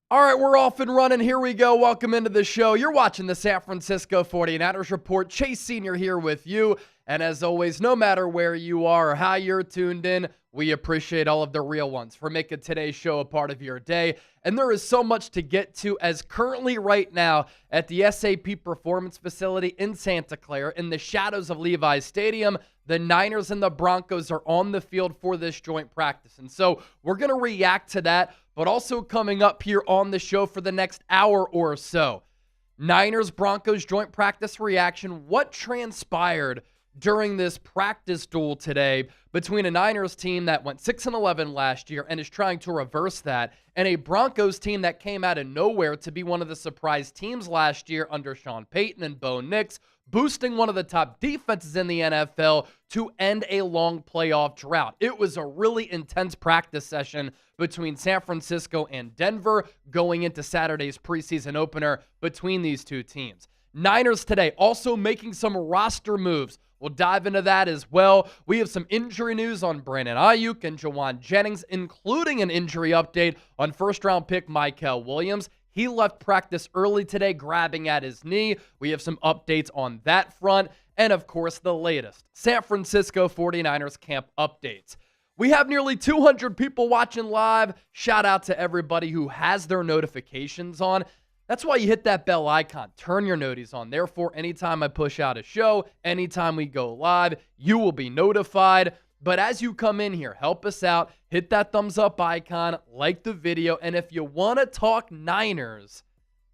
All right, we're off and running. Here we go. Welcome into the show. You're watching the San Francisco 49ers Report. Chase Sr. here with you. And as always, no matter where you are or how you're tuned in, we appreciate all of the real ones for making today's show a part of your day. And there is so much to get to as currently right now at the SAP Performance Facility in Santa Clara in the shadows of Levi's Stadium. The Niners and the Broncos are on the field for this joint practice. And so we're going to react to that, but also coming up here on the show for the next hour or so. Niners-Broncos joint practice reaction. What transpired during this practice duel today between a Niners team that went 6-11 last year and is trying to reverse that, and a Broncos team that came out of nowhere to be one of the surprise teams last year under Sean Payton and Bo Nix, boosting one of the top defenses in the NFL to end a long playoff drought. It was a really intense practice session between San Francisco and Denver going into Saturday's preseason opener between these two teams. Niners today also making some roster moves. We'll dive into that as well. We have some injury news on Brandon Aiyuk and Jauan Jennings, including an injury update on first-round pick Mykel Williams. He left practice early today, grabbing at his knee. We have some updates on that front. And, of course, the latest San Francisco 49ers camp updates. We have nearly 200 people watching live. Shout out to everybody who has their notifications on. That's why you hit that bell icon. Turn your noties on. Therefore, anytime I push out a show, anytime we go live, you will be notified. But as you come in here, help us out. Hit that thumbs up icon, like the video, and if you want to talk Niners,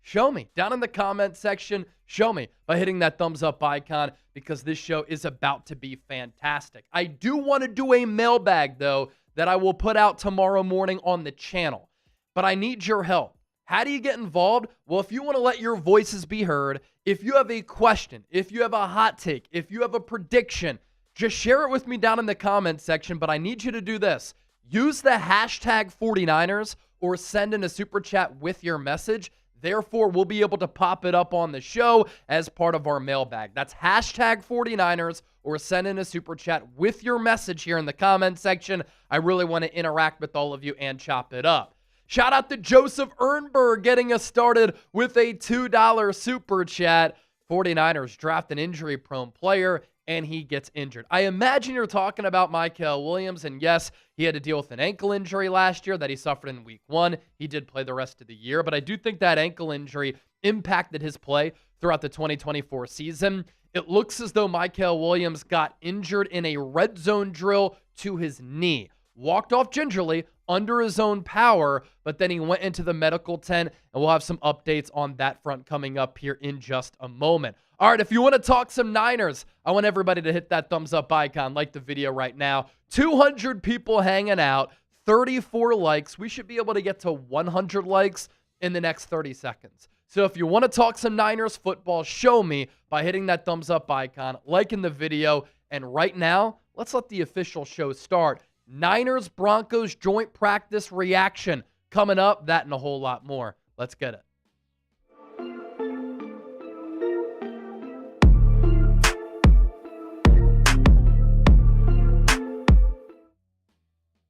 show me. Down in the comment section, show me by hitting that thumbs up icon because this show is about to be fantastic. I do want to do a mailbag, though, that I will put out tomorrow morning on the channel. But I need your help. How do you get involved? Well, if you want to let your voices be heard, if you have a question, if you have a hot take, if you have a prediction, just share it with me down in the comments section. But I need you to do this. Use the hashtag 49ers or send in a super chat with your message. Therefore, we'll be able to pop it up on the show as part of our mailbag. That's hashtag 49ers or send in a super chat with your message here in the comments section. I really want to interact with all of you and chop it up. Shout out to Joseph Nberg getting us started with a $2 super chat. 49ers draft an injury-prone player, and he gets injured. I imagine you're talking about Mykel Williams, and yes, he had to deal with an ankle injury last year that he suffered in week 1. He did play the rest of the year, but I do think that ankle injury impacted his play throughout the 2024 season. It looks as though Mykel Williams got injured in a red zone drill to his knee. Walked off gingerly, under his own power, but then he went into the medical tent, and we'll have some updates on that front coming up here in just a moment. All right, if you want to talk some Niners, I want everybody to hit that thumbs up icon, like the video right now. 200 people hanging out, 34 likes. We should be able to get to 100 likes in the next 30 seconds. So if you want to talk some Niners football, show me by hitting that thumbs up icon, liking the video, and right now, let's let the official show start. Niners-Broncos joint practice reaction coming up, that and a whole lot more. Let's get it.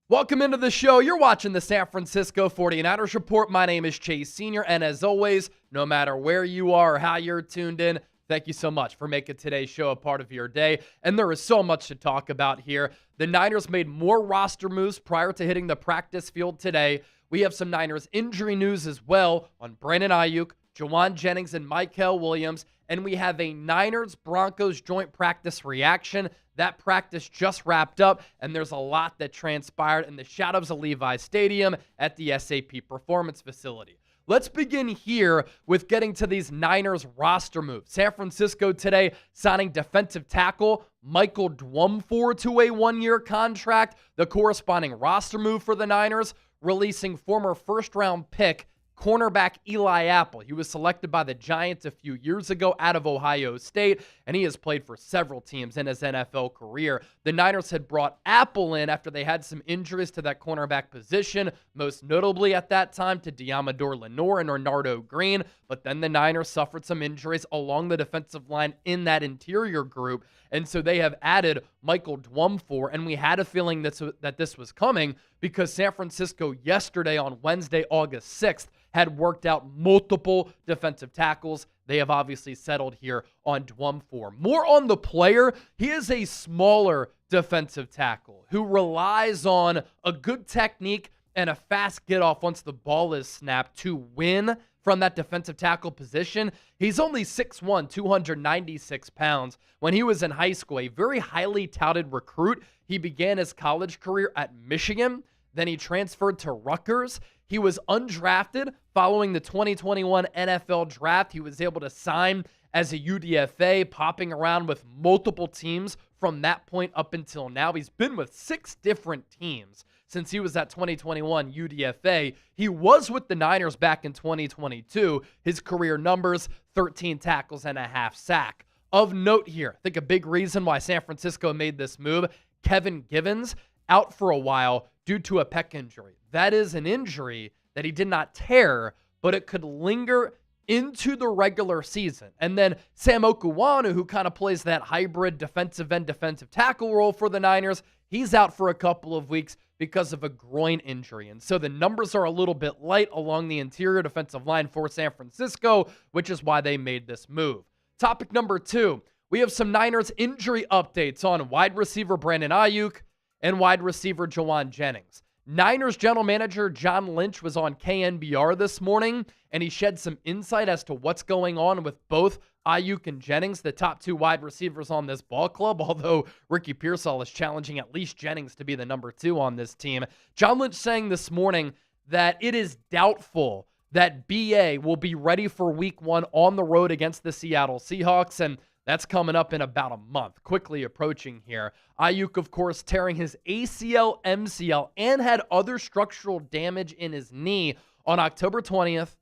Welcome into the show. You're watching the San Francisco 49ers Report. My name is Chase Sr., and as always, no matter where you are or how you're tuned in, thank you so much for making today's show a part of your day. And there is so much to talk about here. The Niners made more roster moves prior to hitting the practice field today. We have some Niners injury news as well on Brandon Aiyuk, Jauan Jennings, and Mykel Williams. And we have a Niners-Broncos joint practice reaction. That practice just wrapped up, and there's a lot that transpired in the shadows of Levi's Stadium at the SAP Performance Facility. Let's begin here with getting to these Niners roster moves. San Francisco today signing defensive tackle Michael Dwumfor to a one-year contract. The corresponding roster move for the Niners, releasing former first-round pick cornerback Eli Apple. He was selected by the Giants a few years ago out of Ohio State, and he has played for several teams in his NFL career. The Niners had brought Apple in after they had some injuries to that cornerback position, most notably at that time to Deommodore Lenoir and Renardo Green, but then the Niners suffered some injuries along the defensive line in that interior group, And so they have added Michael Dwumfor, and we had a feeling that this was coming because San Francisco yesterday on Wednesday, August 6th, had worked out multiple defensive tackles. They have obviously settled here on Dwumfor. More on the player, he is a smaller defensive tackle who relies on a good technique and a fast get off once the ball is snapped to win from that defensive tackle position. He's only 6'1", 296 pounds. When he was in high school, a very highly touted recruit. He began his college career at Michigan. Then he transferred to Rutgers. He was undrafted following the 2021 NFL draft. He was able to sign as a UDFA, popping around with multiple teams from that point up until now. He's been with 6 different teams since he was at 2021 UDFA. He was with the Niners back in 2022. His career numbers, 13 tackles and a half sack. Of note here, I think a big reason why San Francisco made this move, Kevin Givens out for a while due to a pec injury. That is an injury that he did not tear, but it could linger into the regular season. And then Sam Okuwanu, who kind of plays that hybrid defensive end, defensive tackle role for the Niners, he's out for a couple of weeks because of a groin injury. And so the numbers are a little bit light along the interior defensive line for San Francisco, which is why they made this move. Topic number 2, we have some Niners injury updates on wide receiver Brandon Aiyuk and wide receiver Jauan Jennings. Niners general manager John Lynch was on KNBR this morning, and he shed some insight as to what's going on with both Aiyuk and Jennings, the top 2 wide receivers on this ball club, although Ricky Pearsall is challenging at least Jennings to be the number 2 on this team. John Lynch saying this morning that it is doubtful that BA will be ready for week 1 on the road against the Seattle Seahawks, and that's coming up in about a month, quickly approaching here. Aiyuk, of course, tearing his ACL, MCL, and had other structural damage in his knee on October 20th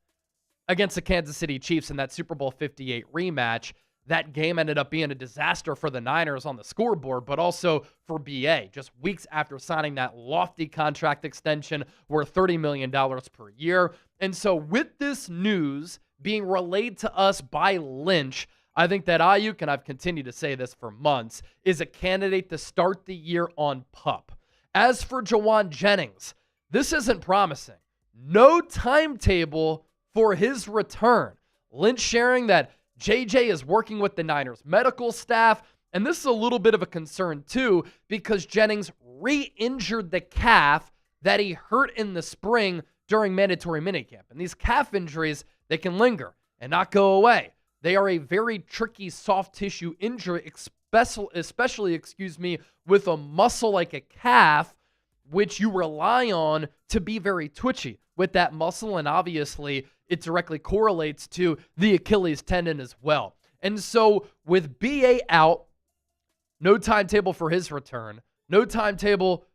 against the Kansas City Chiefs in that Super Bowl 58 rematch. That game ended up being a disaster for the Niners on the scoreboard, but also for BA, just weeks after signing that lofty contract extension worth $30 million per year. And so with this news being relayed to us by Lynch, I think that Aiyuk, and I've continued to say this for months, is a candidate to start the year on PUP. As for Jauan Jennings, this isn't promising. No timetable for his return. Lynch sharing that JJ is working with the Niners medical staff, and this is a little bit of a concern too because Jennings re-injured the calf that he hurt in the spring during mandatory minicamp. And these calf injuries, they can linger and not go away. They are a very tricky soft tissue injury, especially with a muscle like a calf, which you rely on to be very twitchy with that muscle. And obviously, it directly correlates to the Achilles tendon as well. And so with BA out, no timetable for his return, no timetable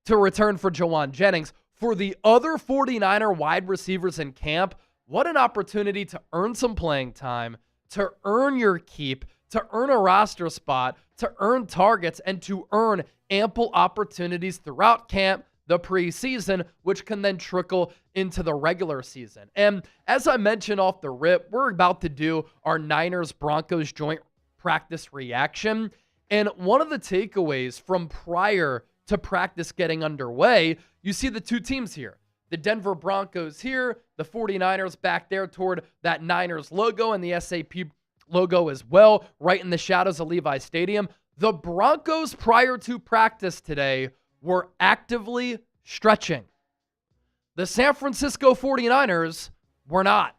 to return for Jauan Jennings. For the other 49er wide receivers in camp, what an opportunity to earn some playing time, to earn your keep, to earn a roster spot, to earn targets, and to earn ample opportunities throughout camp, the preseason, which can then trickle into the regular season. And as I mentioned off the rip, we're about to do our Niners-Broncos joint practice reaction. And one of the takeaways from prior to practice getting underway, you see the 2 teams here. The Denver Broncos here, the 49ers back there toward that Niners logo and the SAP logo as well, right in the shadows of Levi Stadium. The Broncos prior to practice today were actively stretching. The San Francisco 49ers were not.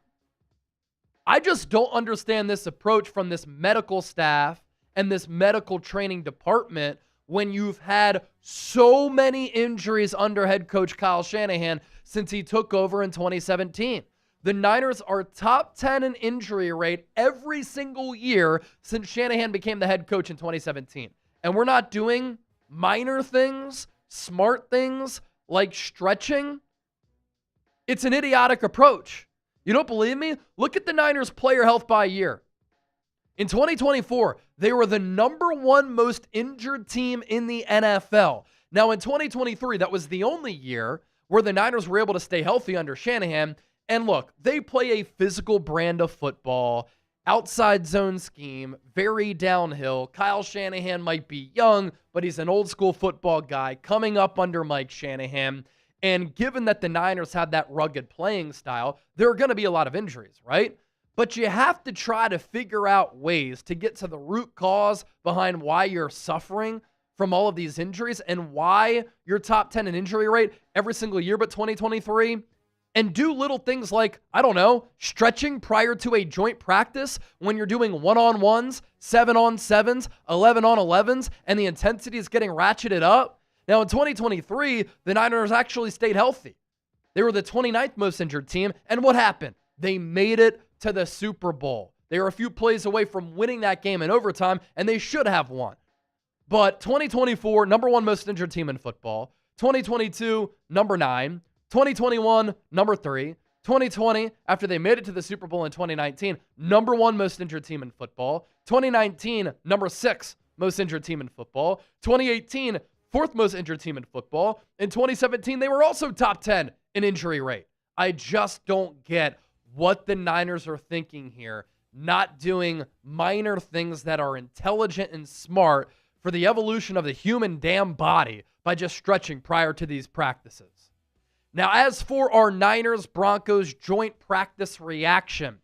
I just don't understand this approach from this medical staff and this medical training department when you've had so many injuries under head coach Kyle Shanahan since he took over in 2017. The Niners are top 10 in injury rate every single year since Shanahan became the head coach in 2017. And we're not doing minor things, smart things like stretching. It's an idiotic approach. You don't believe me? Look at the Niners player health by year. In 2024, they were the number 1 most injured team in the NFL. Now, in 2023, that was the only year where the Niners were able to stay healthy under Shanahan. And look, they play a physical brand of football. outside zone scheme, very downhill. Kyle Shanahan might be young, but he's an old school football guy coming up under Mike Shanahan. And given that the Niners had that rugged playing style, there are going to be a lot of injuries, right? But you have to try to figure out ways to get to the root cause behind why you're suffering from all of these injuries and why you're top 10 in injury rate every single year but 2023. And do little things like, I don't know, stretching prior to a joint practice when you're doing 1-on-1s, 7-on-7s, 11-on-11s, and the intensity is getting ratcheted up. Now, in 2023, the Niners actually stayed healthy. They were the 29th most injured team, and what happened? They made it to the Super Bowl. They were a few plays away from winning that game in overtime, and they should have won. But 2024, number 1 most injured team in football. 2022, number 9. 2021, number 3. 2020, after they made it to the Super Bowl in 2019, number 1 most injured team in football. 2019, number 6 most injured team in football. 2018, 4th most injured team in football. In 2017, they were also top 10 in injury rate. I just don't get what the Niners are thinking here, not doing minor things that are intelligent and smart for the evolution of the human damn body by just stretching prior to these practices. Now, as for our Niners-Broncos joint practice reaction,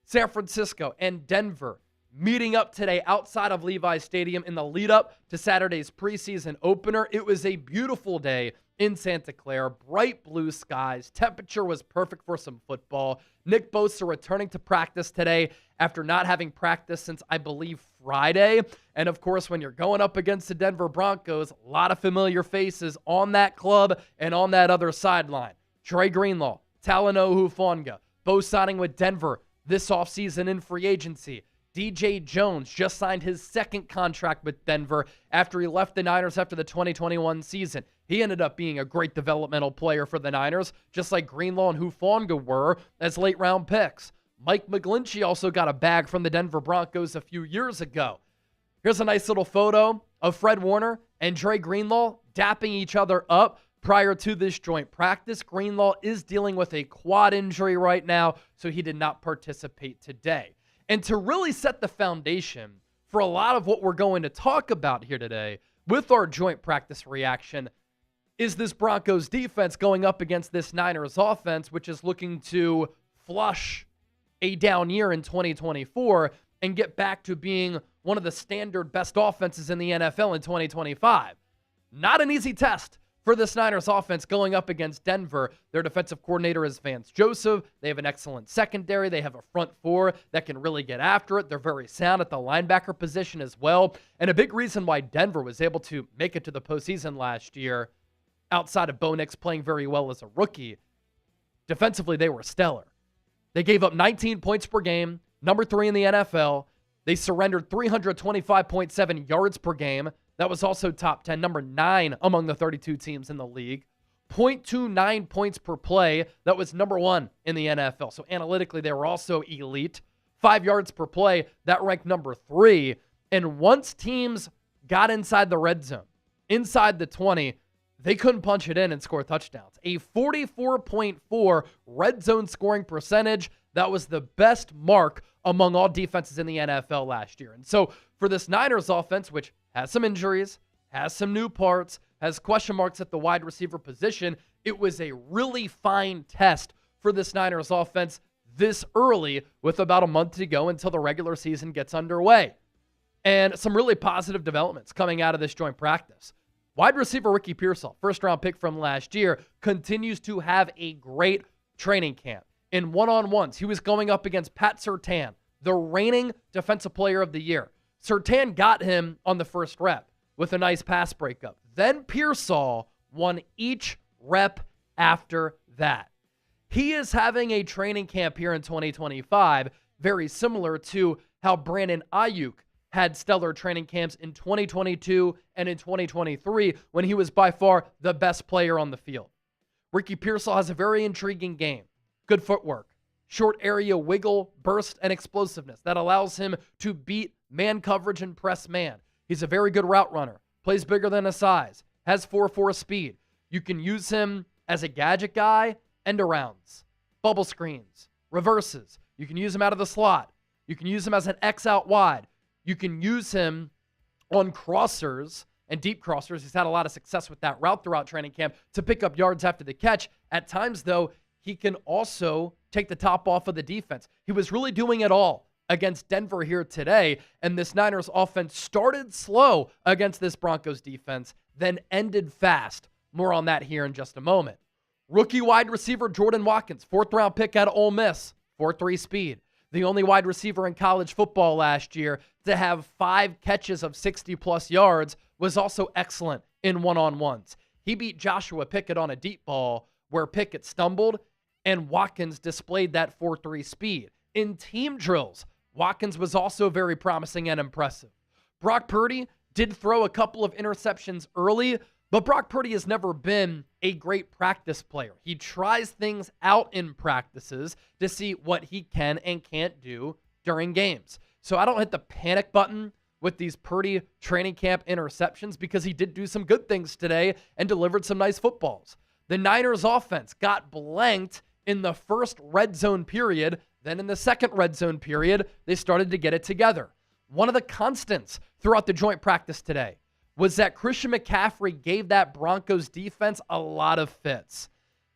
San Francisco and Denver meeting up today outside of Levi's Stadium in the lead-up to Saturday's preseason opener. It was a beautiful day in Santa Clara, bright blue skies. Temperature was perfect for some football. Nick Bosa returning to practice today after not having practiced since, I believe, Friday. And, of course, when you're going up against the Denver Broncos, a lot of familiar faces on that club and on that other sideline. Dre Greenlaw, Talanoa Hufanga, both signing with Denver this offseason in free agency. DJ Jones just signed his 2nd contract with Denver after he left the Niners after the 2021 season. He ended up being a great developmental player for the Niners, just like Greenlaw and Hufanga were as late-round picks. Mike McGlinchey also got a bag from the Denver Broncos a few years ago. Here's a nice little photo of Fred Warner and Dre Greenlaw dapping each other up prior to this joint practice. Greenlaw is dealing with a quad injury right now, so he did not participate today. And to really set the foundation for a lot of what we're going to talk about here today with our joint practice reaction is this Broncos defense going up against this Niners offense, which is looking to flush a down year in 2024 and get back to being one of the standard best offenses in the NFL in 2025. Not an easy test for this Niners offense going up against Denver. Their defensive coordinator is Vance Joseph. They have an excellent secondary. They have a front 4 that can really get after it. They're very sound at the linebacker position as well. And a big reason why Denver was able to make it to the postseason last year, outside of Bo Nix playing very well as a rookie, defensively they were stellar. They gave up 19 points per game, number 3 in the NFL. They surrendered 325.7 yards per game. That was also top 10, number 9 among the 32 teams in the league. 0.29 points per play. That was number 1 in the NFL. So analytically, they were also elite. 5 yards per play. That ranked number 3. And once teams got inside the red zone, inside the 20, they couldn't punch it in and score touchdowns. A 44.4 red zone scoring percentage. That was the best mark among all defenses in the NFL last year. And so for this Niners offense, which has some injuries, has some new parts, has question marks at the wide receiver position, it was a really fine test for this Niners offense this early with about a month to go until the regular season gets underway. And some really positive developments coming out of this joint practice. Wide receiver Ricky Pearsall, first-round pick from last year, continues to have a great training camp. In one-on-ones, he was going up against Pat Surtain, the reigning Defensive Player of the Year. Surtain got him on the first rep with a nice pass breakup. Then Pearsall won each rep after that. He is having a training camp here in 2025, very similar to how Brandon Aiyuk had stellar training camps in 2022 and in 2023 when he was by far the best player on the field. Ricky Pearsall has a very intriguing game. Good footwork, short area wiggle, burst, and explosiveness that allows him to beat man coverage and press man. He's a very good route runner, plays bigger than his size, has 4.4 speed. You can use him as a gadget guy, end arounds, bubble screens, reverses. You can use him out of the slot. You can use him as an X out wide. You can use him on crossers and deep crossers. He's had a lot of success with that route throughout training camp to pick up yards after the catch. At times, though, he can also take the top off of the defense. He was really doing it all against Denver here today, and this Niners offense started slow against this Broncos defense, then ended fast. More on that here in just a moment. Rookie wide receiver Jordan Watkins, 4th-round pick out of Ole Miss, 4.3 speed. The only wide receiver in college football last year to have 5 catches of 60-plus yards, was also excellent in one-on-ones. He beat Joshua Pickett on a deep ball where Pickett stumbled, and Watkins displayed that 4.3 speed. In team drills, Watkins was also very promising and impressive. Brock Purdy did throw a couple of interceptions early, but Brock Purdy has never been a great practice player. He tries things out in practices to see what he can and can't do during games. So I don't hit the panic button with these Purdy training camp interceptions, because he did do some good things today and delivered some nice footballs. The Niners offense got blanked in the first red zone period. Then in the second red zone period, they started to get it together. One of the constants throughout the joint practice today was that Christian McCaffrey gave that Broncos defense a lot of fits.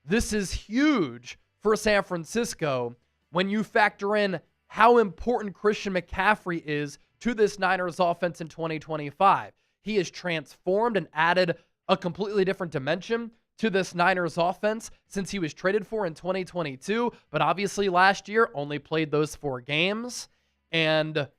This is huge for San Francisco when you factor in how important Christian McCaffrey is to this Niners offense in 2025. He has transformed and added a completely different dimension to this Niners offense since he was traded for in 2022, but obviously last year only played those 4 games and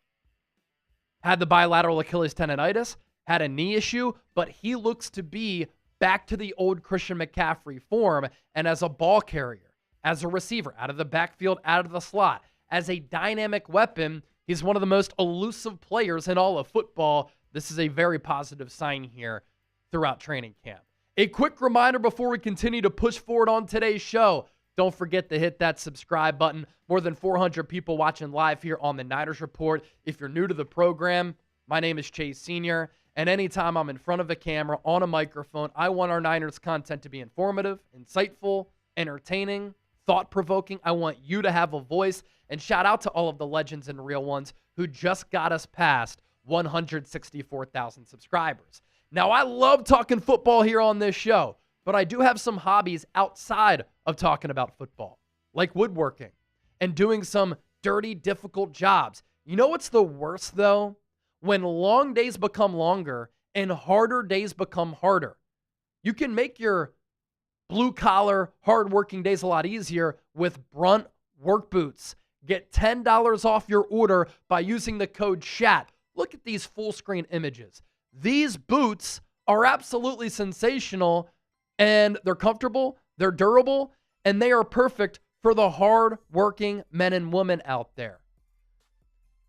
had the bilateral Achilles tendonitis, had a knee issue, but he looks to be back to the old Christian McCaffrey form, and as a ball carrier, as a receiver, out of the backfield, out of the slot, as a dynamic weapon, he's one of the most elusive players in all of football. This is a very positive sign here throughout training camp. A quick reminder before we continue to push forward on today's show. Don't forget to hit that subscribe button. More than 400 people watching live here on the Niners Report. If you're new to the program, my name is Chase Sr., and anytime I'm in front of a camera, on a microphone, I want our Niners content to be informative, insightful, entertaining, thought-provoking. I want you to have a voice. And shout out to all of the legends and real ones who just got us past 164,000 subscribers. Now, I love talking football here on this show, but I do have some hobbies outside of talking about football, like woodworking and doing some dirty, difficult jobs. You know what's the worst, though? When long days become longer and harder days become harder. You can make your blue-collar, hard-working days a lot easier with Brunt work boots. Get $10 off your order by using the code CHAT. Look at these full-screen images. These boots are absolutely sensational, and they're comfortable, they're durable, and they are perfect for the hard-working men and women out there.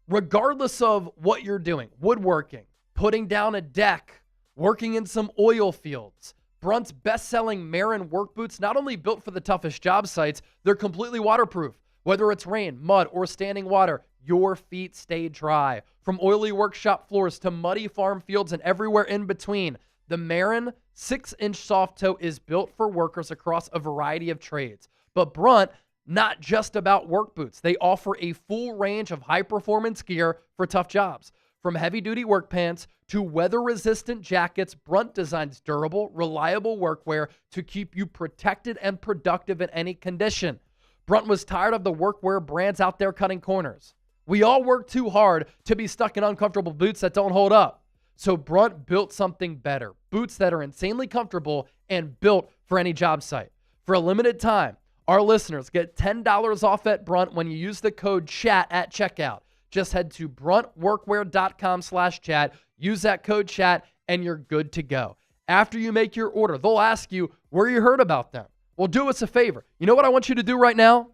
Regardless of what you're doing, woodworking, putting down a deck, working in some oil fields, Brunt's best-selling Marin work boots, not only built for the toughest job sites, they're completely waterproof. Whether it's rain, mud, or standing water, your feet stay dry. From oily workshop floors to muddy farm fields and everywhere in between, the Marin 6-inch soft toe is built for workers across a variety of trades. But Brunt, not just about work boots. They offer a full range of high-performance gear for tough jobs. From heavy-duty work pants to weather-resistant jackets, Brunt designs durable, reliable workwear to keep you protected and productive in any condition. Brunt was tired of the workwear brands out there cutting corners. We all work too hard to be stuck in uncomfortable boots that don't hold up. So Brunt built something better. Boots that are insanely comfortable and built for any job site. For a limited time, our listeners get $10 off at Brunt when you use the code CHAT at checkout. Just head to bruntworkwear.com/chat, use that code CHAT, and you're good to go. After you make your order, they'll ask you where you heard about them. Well, do us a favor. You know what I want you to do right now?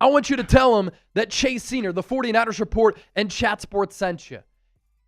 I want you to tell them that Chase Sr., the 49ers Report, and Chat Sports sent you.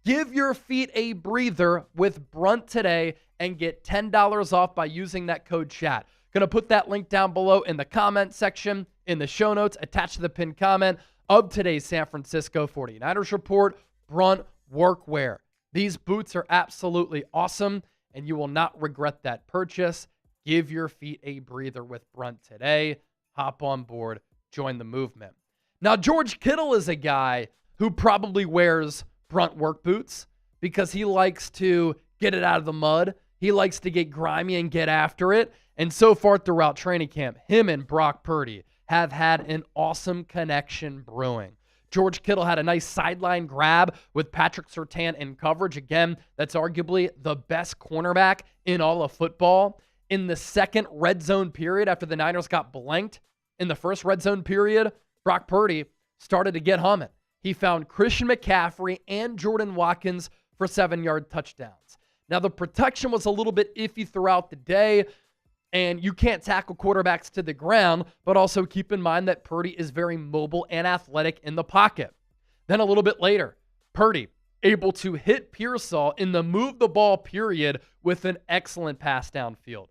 Give your feet a breather with Brunt today and get $10 off by using that code CHAT. Going to put that link down below in the comment section, in the show notes, attached to the pinned comment of today's San Francisco 49ers Report, Brunt Workwear. These boots are absolutely awesome, and you will not regret that purchase. Give your feet a breather with Brunt today. Hop on board. Join the movement. Now, George Kittle is a guy who probably wears brunt work boots because he likes to get it out of the mud. He likes to get grimy and get after it. And so far throughout training camp, him and Brock Purdy have had an awesome connection brewing. George Kittle had a nice sideline grab with Patrick Surtain in coverage. Again, that's arguably the best cornerback in all of football. In the second red zone period, after the Niners got blanked in the first red zone period, Brock Purdy started to get humming. He found Christian McCaffrey and Jordan Watkins for 7-yard touchdowns. Now, the protection was a little bit iffy throughout the day, and you can't tackle quarterbacks to the ground, but also keep in mind that Purdy is very mobile and athletic in the pocket. Then a little bit later, Purdy able to hit Pearsall in the move the ball period with an excellent pass downfield.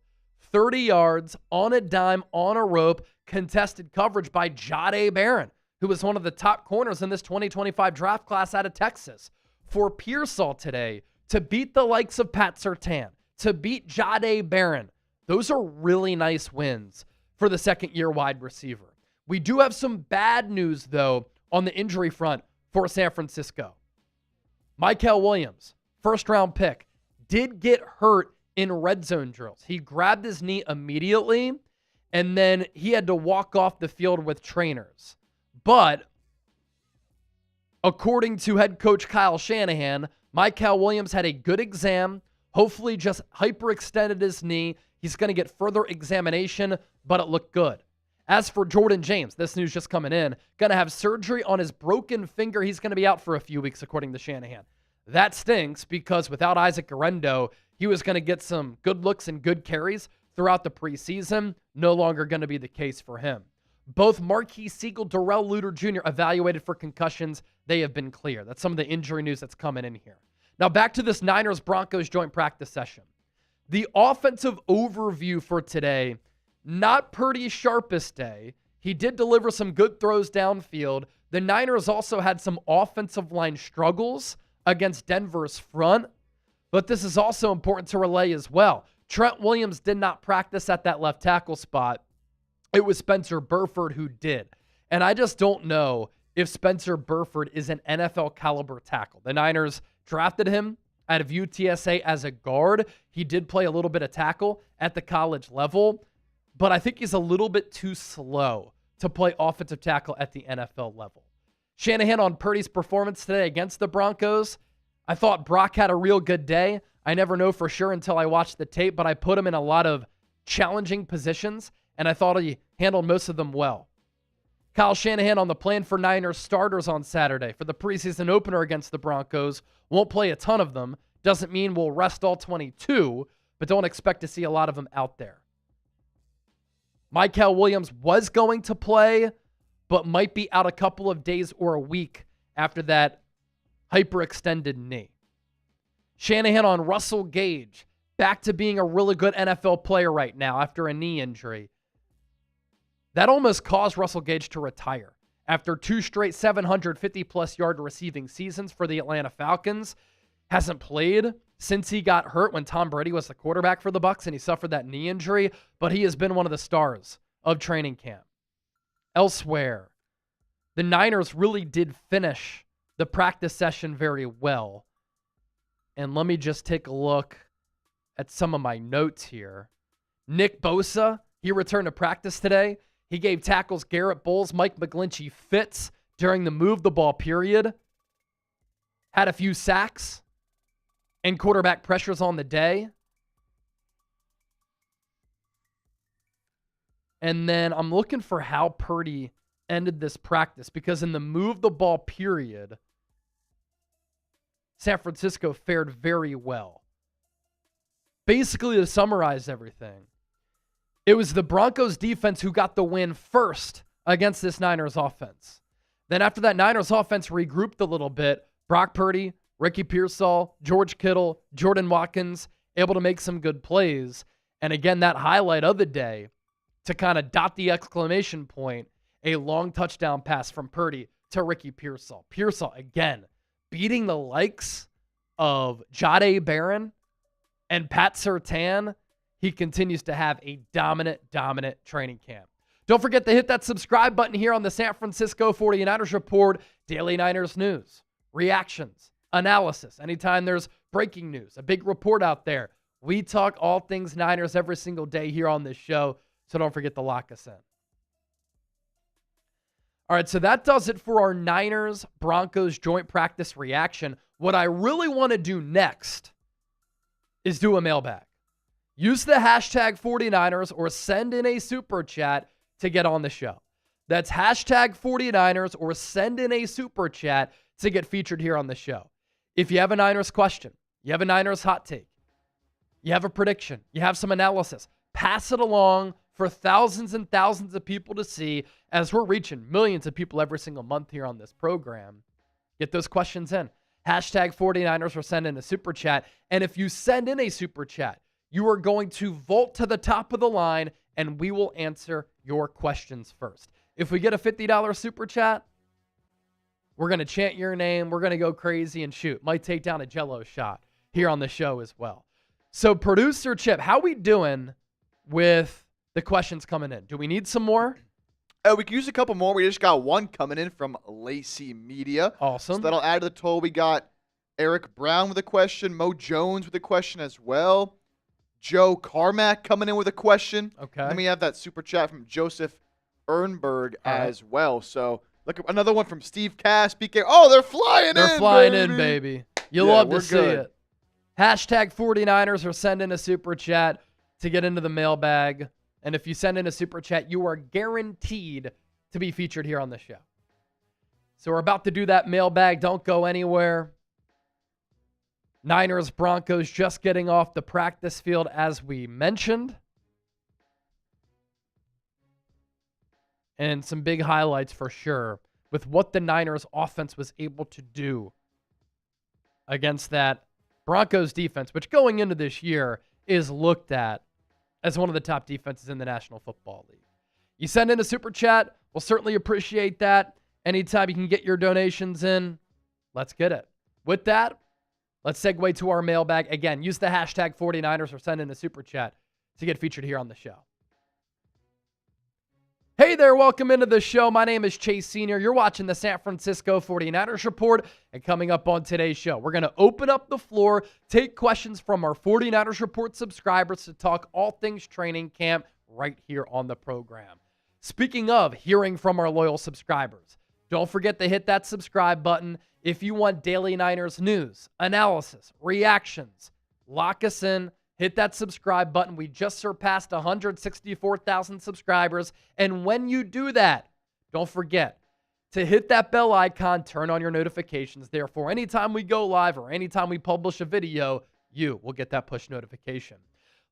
30 yards on a dime, on a rope, contested coverage by Jauan Jennings, who was one of the top corners in this 2025 draft class out of Texas. For Pearsall today to beat the likes of Pat Surtain, to beat Jauan Jennings, those are really nice wins for the second-year wide receiver. We do have some bad news, though, on the injury front for San Francisco. Mykel Williams, first-round pick, did get hurt in red zone drills. He grabbed his knee immediately, and then he had to walk off the field with trainers. But according to head coach Kyle Shanahan, Mykel Williams had a good exam, hopefully just hyperextended his knee. He's going to get further examination, but it looked good. As for Jauan Jennings, this news just coming in, going to have surgery on his broken finger. He's going to be out for a few weeks, according to Shanahan. That stinks because without Isaac Guerendo, he was going to get some good looks and good carries throughout the preseason. No longer going to be the case for him. Both Marquis Siegel, Darrell Luter Jr. evaluated for concussions. They have been clear. That's some of the injury news that's coming in here. Now back to this Niners-Broncos joint practice session. The offensive overview for today, not Purdy's sharpest day. He did deliver some good throws downfield. The Niners also had some offensive line struggles against Denver's front, but this is also important to relay as well. Trent Williams did not practice at that left tackle spot. It was Spencer Burford who did. And I just don't know if Spencer Burford is an NFL caliber tackle. The Niners drafted him out of UTSA as a guard. He did play a little bit of tackle at the college level, but I think he's a little bit too slow to play offensive tackle at the NFL level. Shanahan on Purdy's performance today against the Broncos. I thought Brock had a real good day. I never know for sure until I watch the tape, but I put him in a lot of challenging positions, and I thought he handled most of them well. Kyle Shanahan on the plan for Niners starters on Saturday for the preseason opener against the Broncos. Won't play a ton of them. Doesn't mean we'll rest all 22, but don't expect to see a lot of them out there. Mykel Williams was going to play, but might be out a couple of days or a week after that hyperextended knee. Shanahan on Russell Gage, back to being a really good NFL player right now after a knee injury. That almost caused Russell Gage to retire. After 2 straight 750-plus yard receiving seasons for the Atlanta Falcons, hasn't played since he got hurt when Tom Brady was the quarterback for the Bucs and he suffered that knee injury, but he has been one of the stars of training camp. Elsewhere, the Niners really did finish the practice session very well. And let me just take a look at some of my notes here. Nick Bosa, he returned to practice today. He gave tackles Garrett Bowles, Mike McGlinchey fits during the move the ball period. Had a few sacks and quarterback pressures on the day. And then I'm looking for how Purdy ended this practice because in the move the ball period, San Francisco fared very well. Basically, to summarize everything, it was the Broncos defense who got the win first against this Niners offense. Then after that Niners offense regrouped a little bit, Brock Purdy, Ricky Pearsall, George Kittle, Jordan Watkins, able to make some good plays. And again, that highlight of the day, to kind of dot the exclamation point, a long touchdown pass from Purdy to Ricky Pearsall. Pearsall, again, beating the likes of Jauan Jennings and Pat Surtain. He continues to have a dominant training camp. Don't forget to hit that subscribe button here on the San Francisco 49ers Report. Daily Niners news, reactions, analysis. Anytime there's breaking news, a big report out there, we talk all things Niners every single day here on this show, so don't forget to lock us in. All right, so that does it for our Niners-Broncos joint practice reaction. What I really want to do next is do a mailbag. Use the hashtag 49ers or send in a super chat to get on the show. That's hashtag 49ers or send in a super chat to get featured here on the show. If you have a Niners question, you have a Niners hot take, you have a prediction, you have some analysis, pass it along for thousands and thousands of people to see as we're reaching millions of people every single month here on this program. Get those questions in. Hashtag 49ers or send in a super chat. And if you send in a super chat, you are going to vault to the top of the line and we will answer your questions first. If we get a $50 super chat, we're going to chant your name. We're going to go crazy and shoot. Might take down a Jell-O shot here on the show as well. So producer Chip, how we doing with the questions coming in? Do we need some more? We can use a couple more. We just got one coming in from Lacey Media. Awesome. So that'll add to the total. We got Eric Brown with a question, Mo Jones with a question as well. Joe Carmack coming in with a question. Okay. Then we have that super chat from Joseph Nberg as well. So look, another one from Steve Cass. BK. Oh, they're flying in. They're flying in, baby. You love to see good. it. Hashtag 49ers or send in a super chat to get into the mailbag. And if you send in a super chat, you are guaranteed to be featured here on the show. So we're about to do that mailbag. Don't go anywhere. Niners, Broncos just getting off the practice field as we mentioned. And some big highlights for sure with what the Niners offense was able to do against that Broncos defense, which going into this year is looked at as one of the top defenses in the National Football League. You send in a super chat, we'll certainly appreciate that. Anytime you can get your donations in, let's get it. With that, let's segue to our mailbag. Again, use the hashtag 49ers or send in a super chat to get featured here on the show. Hey there, welcome into the show. My name is Chase Sr. You're watching the San Francisco 49ers Report. And coming up on today's show, we're going to open up the floor, take questions from our 49ers Report subscribers to talk all things training camp right here on the program. Speaking of hearing from our loyal subscribers, don't forget to hit that subscribe button if you want daily Niners news, analysis, reactions. Lock us in. Hit that subscribe button. We just surpassed 164,000 subscribers. And when you do that, don't forget to hit that bell icon, turn on your notifications. Therefore, anytime we go live or anytime we publish a video, you will get that push notification.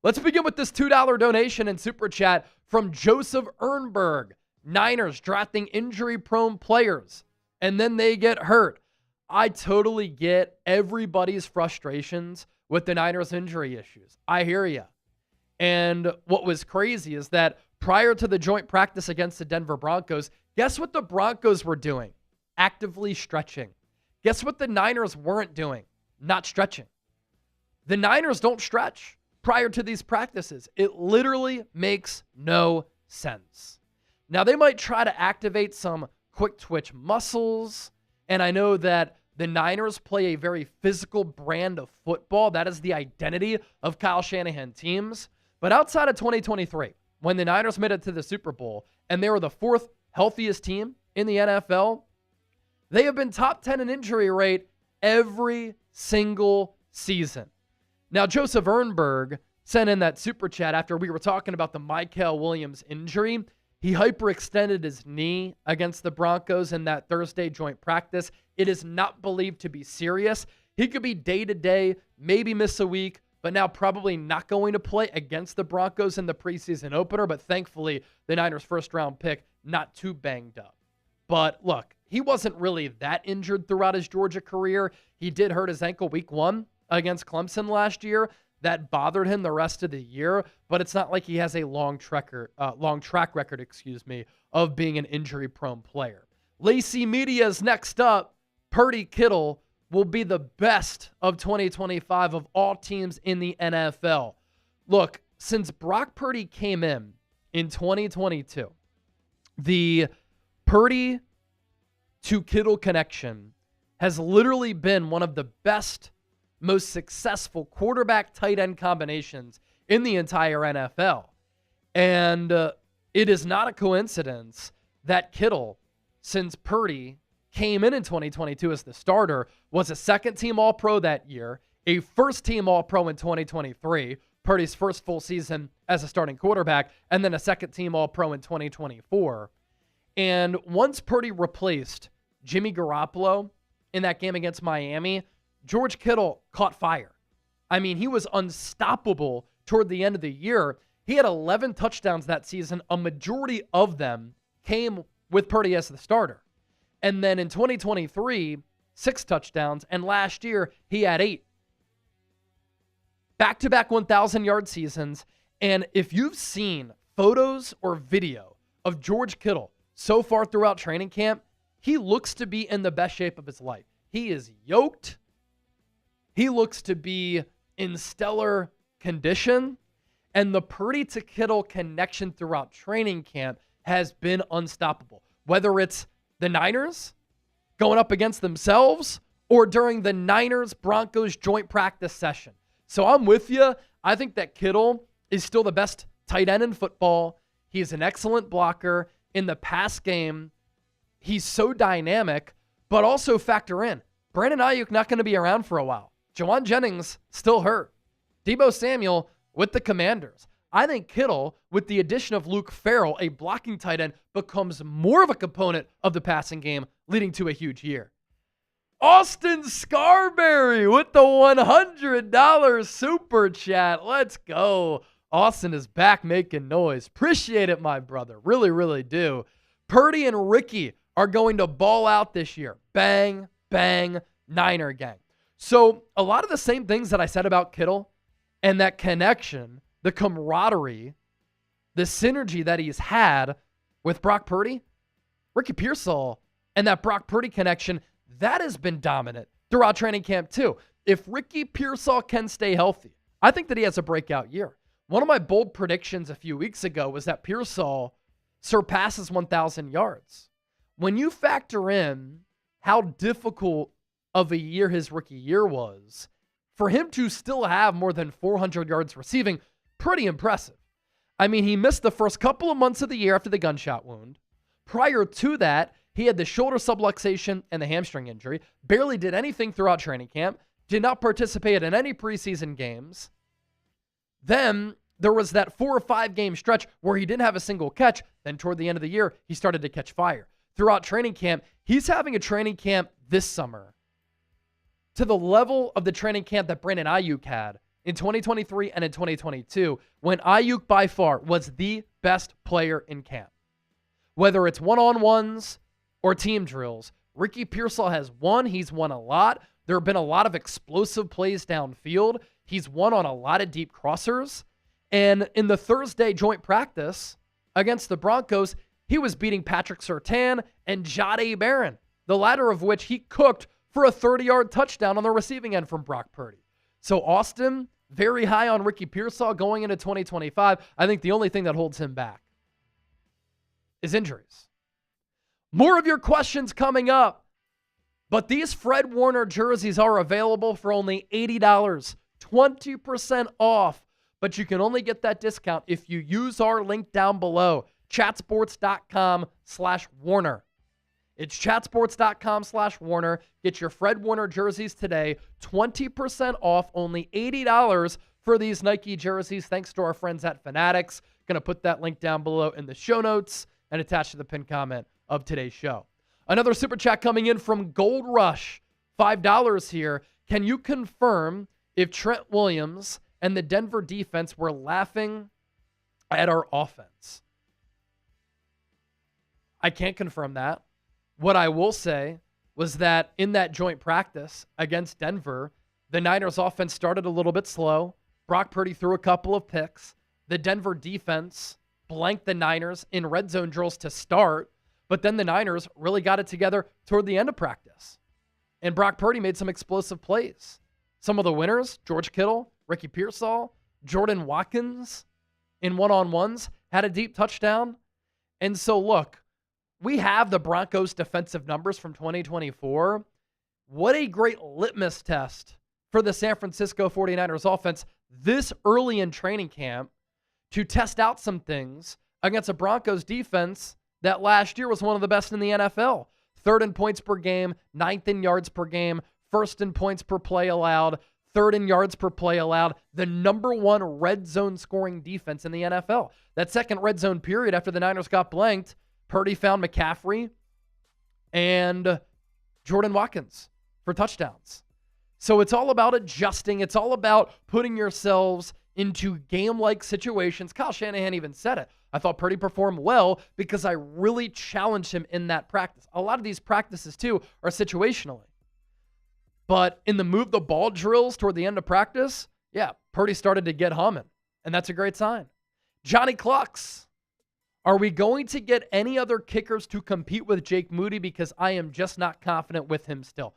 Let's begin with this $2 donation and super chat from Joseph Nberg. Niners drafting injury-prone players, and then they get hurt. I totally get everybody's frustrations with the Niners injury issues. I hear you. And what was crazy is that prior to the joint practice against the Denver Broncos, guess what the Broncos were doing? Actively stretching. Guess what the Niners weren't doing? Not stretching. The Niners don't stretch prior to these practices. It literally makes no sense. Now, they might try to activate some quick twitch muscles, and I know that the Niners play a very physical brand of football. That is the identity of Kyle Shanahan teams. But outside of 2023, when the Niners made it to the Super Bowl and they were the fourth healthiest team in the NFL, they have been top 10 in injury rate every single season. Now, Joseph Nberg sent in that super chat after we were talking about the Michael Williams injury. He hyperextended his knee against the Broncos in that Thursday joint practice. It is not believed to be serious. He could be day-to-day, maybe miss a week, but now probably not going to play against the Broncos in the preseason opener. But thankfully, the Niners' first-round pick, not too banged up. But look, he wasn't really that injured throughout his Georgia career. He did hurt his ankle week 1 against Clemson last year. That bothered him the rest of the year, but it's not like he has a long track record, of being an injury-prone player. Lacey Media is next up. Purdy Kittle will be the best of 2025 of all teams in the NFL. Look, since Brock Purdy came in 2022, The Purdy to Kittle connection has literally been one of the best, most successful quarterback tight end combinations in the entire NFL. And it is not a coincidence that Kittle, since Purdy came in 2022 as the starter, was a second-team All-Pro that year, a first-team All-Pro in 2023, Purdy's first full season as a starting quarterback, and then a second-team All-Pro in 2024. And once Purdy replaced Jimmy Garoppolo in that game against Miami, George Kittle caught fire. I mean, he was unstoppable toward the end of the year. He had 11 touchdowns that season. A majority of them came with Purdy as the starter. And then in 2023, 6 touchdowns. And last year, he had 8. Back-to-back 1,000-yard seasons. And if you've seen photos or video of George Kittle so far throughout training camp, he looks to be in the best shape of his life. He is yoked. He looks to be in stellar condition. And the Purdy to Kittle connection throughout training camp has been unstoppable. Whether it's the Niners going up against themselves or during the Niners-Broncos joint practice session. So I'm with you. I think that Kittle is still the best tight end in football. He's an excellent blocker. In the pass game, he's so dynamic, but also factor in, Brandon Aiyuk not going to be around for a while. Jauan Jennings still hurt. Deebo Samuel with the Commanders. I think Kittle, with the addition of Luke Farrell, a blocking tight end, becomes more of a component of the passing game, leading to a huge year. Austin Scarberry with the $100 super chat. Let's go. Austin is back making noise. Appreciate it, my brother. Really, really do. Purdy and Ricky are going to ball out this year. Bang, bang, Niner gang. So a lot of the same things that I said about Kittle and that connection, the camaraderie, the synergy that he's had with Brock Purdy, Ricky Pearsall, and that Brock Purdy connection, that has been dominant throughout training camp too. If Ricky Pearsall can stay healthy, I think that he has a breakout year. One of my bold predictions a few weeks ago was that Pearsall surpasses 1,000 yards. When you factor in how difficult of a year his rookie year was, for him to still have more than 400 yards receiving, pretty impressive. I mean, he missed the first couple of months of the year after the gunshot wound. Prior to that, he had the shoulder subluxation and the hamstring injury, barely did anything throughout training camp, did not participate in any preseason games. Then there was that 4 or 5 game stretch where he didn't have a single catch. Then toward the end of the year, he started to catch fire. Throughout training camp, he's having a training camp this summer to the level of the training camp that Brandon Aiyuk had in 2023 and in 2022, when Aiyuk by far was the best player in camp. Whether it's one-on-ones or team drills, Ricky Pearsall has won. He's won a lot. There have been a lot of explosive plays downfield. He's won on a lot of deep crossers. And in the Thursday joint practice against the Broncos, he was beating Patrick Surtain and Jade Barron, the latter of which he cooked for a 30-yard touchdown on the receiving end from Brock Purdy. So Austin, very high on Ricky Pearsall going into 2025. I think the only thing that holds him back is injuries. More of your questions coming up. But these Fred Warner jerseys are available for only $80, 20% off. But you can only get that discount if you use our link down below, chatsports.com/Warner. It's chatsports.com/Warner. Get your Fred Warner jerseys today, 20% off, only $80 for these Nike jerseys, thanks to our friends at Fanatics. Going to put that link down below in the show notes and attached to the pinned comment of today's show. Another super chat coming in from Gold Rush, $5 here. Can you confirm if Trent Williams and the Denver defense were laughing at our offense? I can't confirm that. What I will say was that in that joint practice against Denver, the Niners offense started a little bit slow. Brock Purdy threw a couple of picks. The Denver defense blanked the Niners in red zone drills to start, but then the Niners really got it together toward the end of practice. And Brock Purdy made some explosive plays. Some of the winners, George Kittle, Ricky Pearsall, Jordan Watkins in one-on-ones, had a deep touchdown. And so look, we have the Broncos defensive numbers from 2024. What a great litmus test for the San Francisco 49ers offense this early in training camp to test out some things against a Broncos defense that last year was one of the best in the NFL. 3rd in points per game, 9th in yards per game, 1st in points per play allowed, 3rd in yards per play allowed, the number 1 red zone scoring defense in the NFL. That second red zone period after the Niners got blanked, Purdy found McCaffrey and Jordan Watkins for touchdowns. So it's all about adjusting. It's all about putting yourselves into game-like situations. Kyle Shanahan even said it. I thought Purdy performed well because I really challenged him in that practice. A lot of these practices, too, are situationally. But in the move the ball drills toward the end of practice, yeah, Purdy started to get humming, and that's a great sign. Johnny Clucks, are we going to get any other kickers to compete with Jake Moody? Because I am just not confident with him still.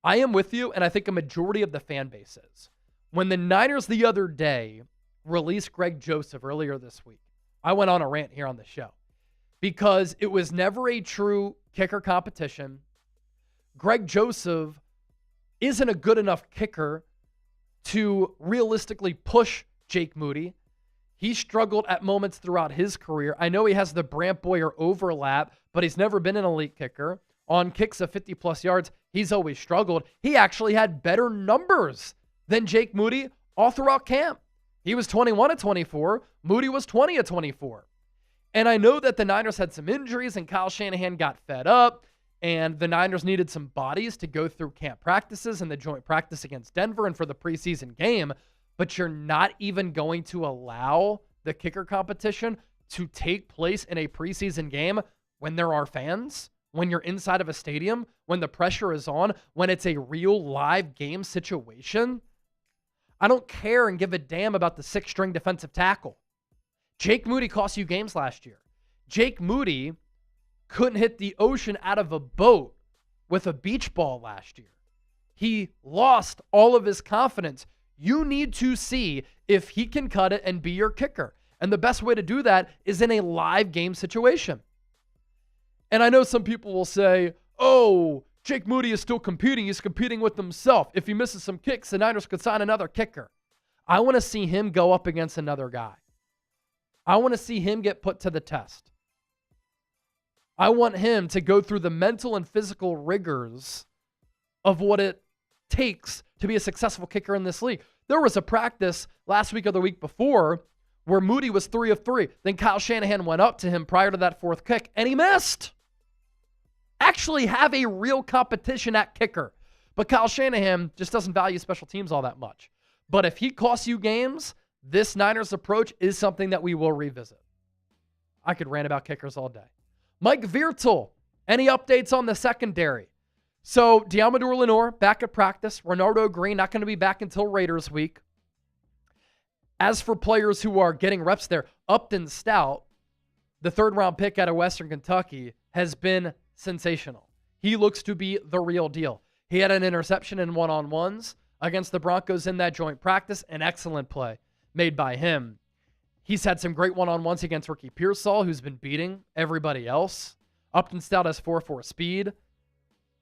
I am with you, and I think a majority of the fan base is. When the Niners the other day released Greg Joseph earlier this week, I went on a rant here on the show because it was never a true kicker competition. Greg Joseph isn't a good enough kicker to realistically push Jake Moody. He struggled at moments throughout his career. I know he has the Brant Boyer overlap, but he's never been an elite kicker. On kicks of 50-plus yards, he's always struggled. He actually had better numbers than Jake Moody all throughout camp. He was 21-24. Moody was 20-24. And I know that the Niners had some injuries and Kyle Shanahan got fed up and the Niners needed some bodies to go through camp practices and the joint practice against Denver and for the preseason game, but you're not even going to allow the kicker competition to take place in a preseason game when there are fans, when you're inside of a stadium, when the pressure is on, when it's a real live game situation. I don't care and give a damn about the 6th-string defensive tackle. Jake Moody cost you games last year. Jake Moody couldn't hit the ocean out of a boat with a beach ball last year. He lost all of his confidence. You need to see if he can cut it and be your kicker. And the best way to do that is in a live game situation. And I know some people will say, oh, Jake Moody is still competing. He's competing with himself. If he misses some kicks, the Niners could sign another kicker. I want to see him go up against another guy. I want to see him get put to the test. I want him to go through the mental and physical rigors of what it takes to be a successful kicker in this league. There was a practice last week or the week before where Moody was 3 of 3. Then Kyle Shanahan went up to him prior to that 4th kick, and he missed. Actually have a real competition at kicker. But Kyle Shanahan just doesn't value special teams all that much. But if he costs you games, this Niners approach is something that we will revisit. I could rant about kickers all day. Mike Viertel, any updates on the secondary? So, Deommodore Lenoir back at practice. Renardo Green not going to be back until Raiders week. As for players who are getting reps there, Upton Stout, the 3rd-round pick out of Western Kentucky, has been sensational. He looks to be the real deal. He had an interception in one-on-ones against the Broncos in that joint practice. An excellent play made by him. He's had some great one-on-ones against Ricky Pearsall, who's been beating everybody else. Upton Stout has 4.4 speed.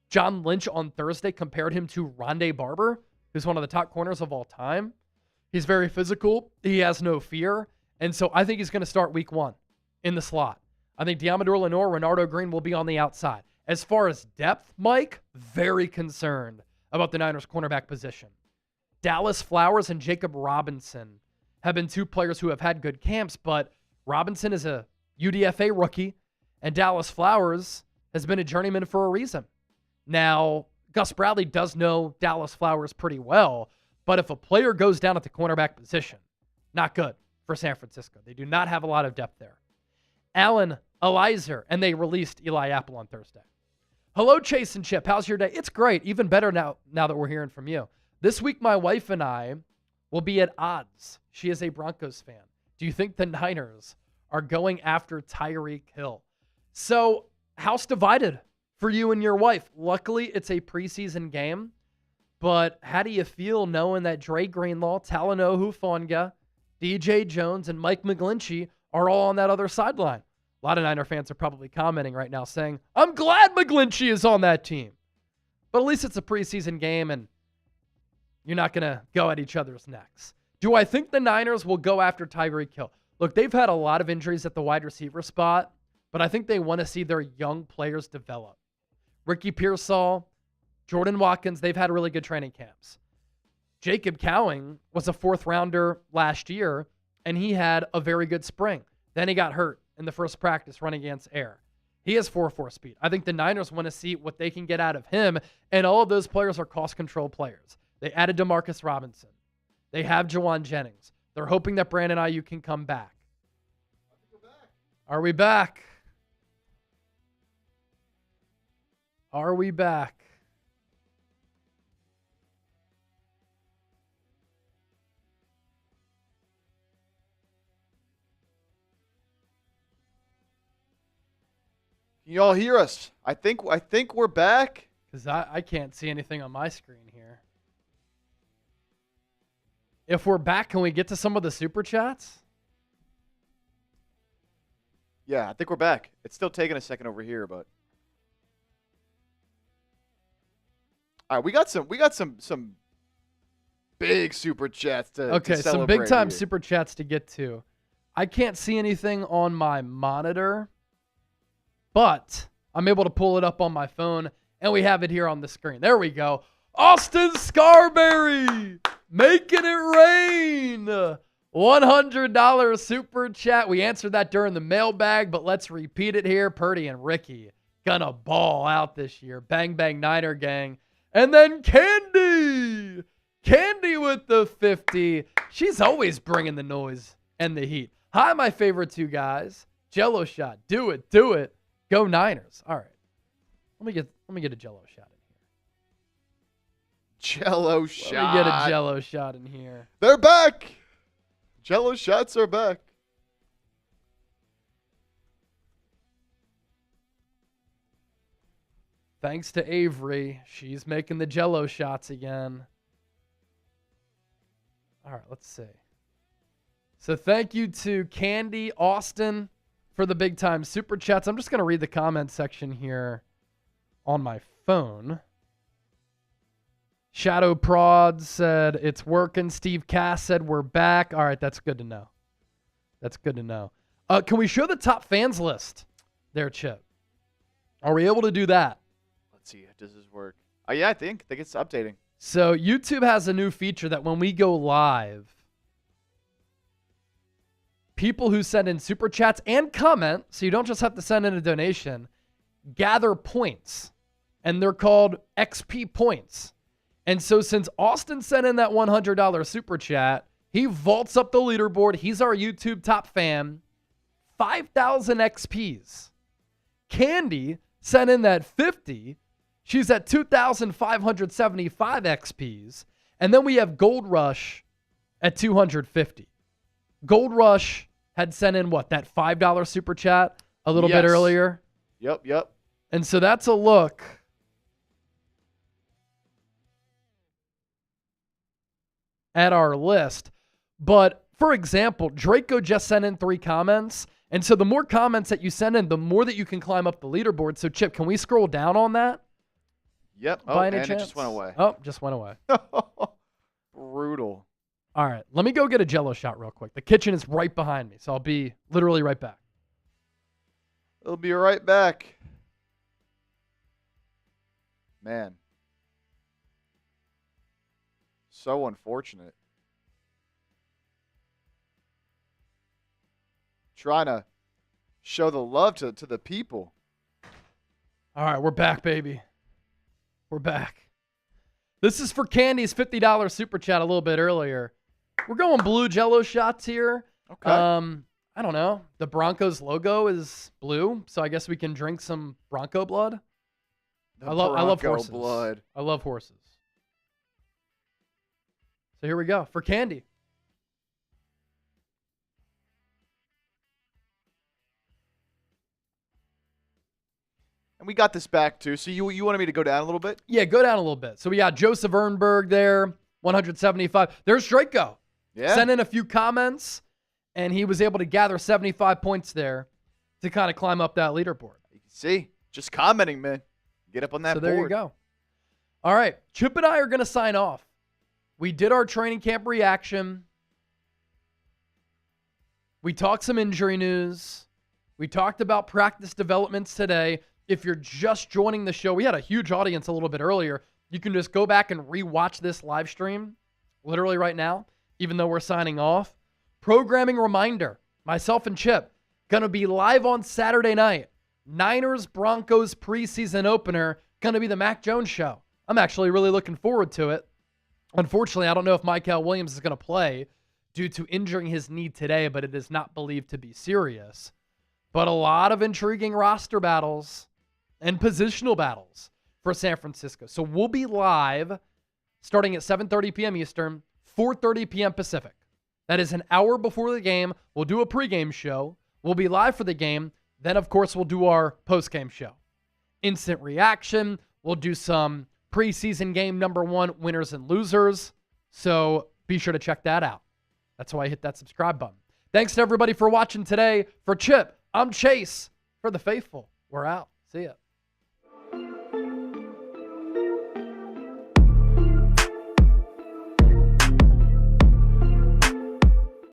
John Lynch on Thursday compared him to Rondé Barber, who's one of the top corners of all time. He's very physical. He has no fear. And so I think he's going to start week 1 in the slot. I think Deommodore Lenoir, Renardo Green will be on the outside. As far as depth, Mike, very concerned about the Niners cornerback position. Dallas Flowers and Jacob Robinson have been 2 players who have had good camps, but Robinson is a UDFA rookie, and Dallas Flowers has been a journeyman for a reason. Now, Gus Bradley does know Dallas Flowers pretty well, but if a player goes down at the cornerback position, not good for San Francisco. They do not have a lot of depth there. Allen Elizer, and they released Eli Apple on Thursday. Hello, Chase and Chip. How's your day? It's great. Even better now that we're hearing from you. This week, my wife and I will be at odds. She is a Broncos fan. Do you think the Niners are going after Tyreek Hill? So, house divided for you and your wife. Luckily, it's a preseason game. But how do you feel knowing that Dre Greenlaw, Talanoa Hufanga, DJ Jones, and Mike McGlinchey are all on that other sideline? A lot of Niner fans are probably commenting right now saying, I'm glad McGlinchey is on that team. But at least it's a preseason game, and you're not going to go at each other's necks. Do I think the Niners will go after Tyreek Hill? Look, they've had a lot of injuries at the wide receiver spot, but I think they want to see their young players develop. Ricky Pearsall, Jordan Watkins, they've had really good training camps. Jacob Cowing was a 4th rounder last year, and he had a very good spring. Then he got hurt in the first practice running against air. He has 4.4 speed. I think the Niners want to see what they can get out of him, and all of those players are cost control players. They added Demarcus Robinson. They have Jauan Jennings. They're hoping that Brandon Aiyuk can come back. Are we back? Are we back? Can you all hear us? I think we're back. Because I can't see anything on my screen here. If we're back, can we get to some of the super chats? Yeah, I think we're back. It's still taking a second over here, but all right, we got some big super chats to some celebrate big time here. super chats to get to. I can't see anything on my monitor, but I'm able to pull it up on my phone, and we have it here on the screen. There we go. Austin Scarberry making it rain. $100 super chat. We answered that during the mailbag, but let's repeat it here. Purdy and Ricky gonna ball out this year. Bang, bang, Niner gang. And then Candy with the 50. She's always bringing the noise and the heat. Hi, my favorite 2 guys. Jello shot. Do it. Go Niners. All right. Let me get a Jello shot in here. Jello shot. Let me get a Jello shot in here. They're back. Jello shots are back. Thanks to Avery. She's making the Jello shots again. All right, let's see. So thank you to Candy, Austin, for the big time super chats. I'm just going to read the comment section here on my phone. Shadow Prod said it's working. Steve Cass said we're back. All right, that's good to know. Can we show the top fans list there, Chip? Are we able to do that? Let's see. Does this work? Oh, yeah, I think it's updating. So YouTube has a new feature that when we go live, people who send in super chats and comment, so you don't just have to send in a donation, gather points. And they're called XP points. And so since Austin sent in that $100 super chat, he vaults up the leaderboard. He's our YouTube top fan. 5,000 XPs. Candy sent in that 50. She's at 2,575 XPs. And then we have Gold Rush at 250. Gold Rush had sent in what? That $5 super chat a little bit earlier? Yep. And so that's a look at our list. But for example, Draco just sent in 3 comments. And so the more comments that you send in, the more that you can climb up the leaderboard. So Chip, can we scroll down on that? Yep. By any and chance? it just went away. Oh, just went away. Brutal. All right. Let me go get a Jello shot real quick. The kitchen is right behind me. So I'll be literally right back. It'll be right back. Man. So unfortunate. Trying to show the love to the people. All right, we're back, baby. We're back. This is for Candy's $50 super chat a little bit earlier. We're going blue Jello shots here. Okay. I don't know. The Broncos logo is blue, so I guess we can drink some Bronco blood. I love horses. Blood. I love horses. So here we go for Candy. And we got this back too. So you wanted me to go down a little bit? Yeah, go down a little bit. So we got Joseph Nberg there, 175. There's Draco. Yeah. Sent in a few comments, and he was able to gather 75 points there to kind of climb up that leaderboard. You can see. Just commenting, man. Get up on that So board. there you go. All right. Chip and I are going to sign off. We did our training camp reaction. We talked some injury news. We talked about practice developments today. If you're just joining the show, we had a huge audience a little bit earlier. You can just go back and rewatch this live stream literally right now, even though we're signing off. Programming reminder, myself and Chip, going to be live on Saturday night. Niners Broncos preseason opener, going to be the Mac Jones show. I'm actually really looking forward to it. Unfortunately, I don't know if Michael Williams is going to play due to injuring his knee today, but it is not believed to be serious. But a lot of intriguing roster battles and positional battles for San Francisco. So we'll be live starting at 7:30 p.m. Eastern, 4:30 p.m. Pacific. That is an hour before the game. We'll do a pregame show. We'll be live for the game. Then, of course, we'll do our postgame show. Instant reaction. We'll do some preseason game number 1 winners and losers. So be sure to check that out. That's why I hit that subscribe button. Thanks to everybody for watching today. For Chip, I'm Chase. For the faithful, we're out. See ya.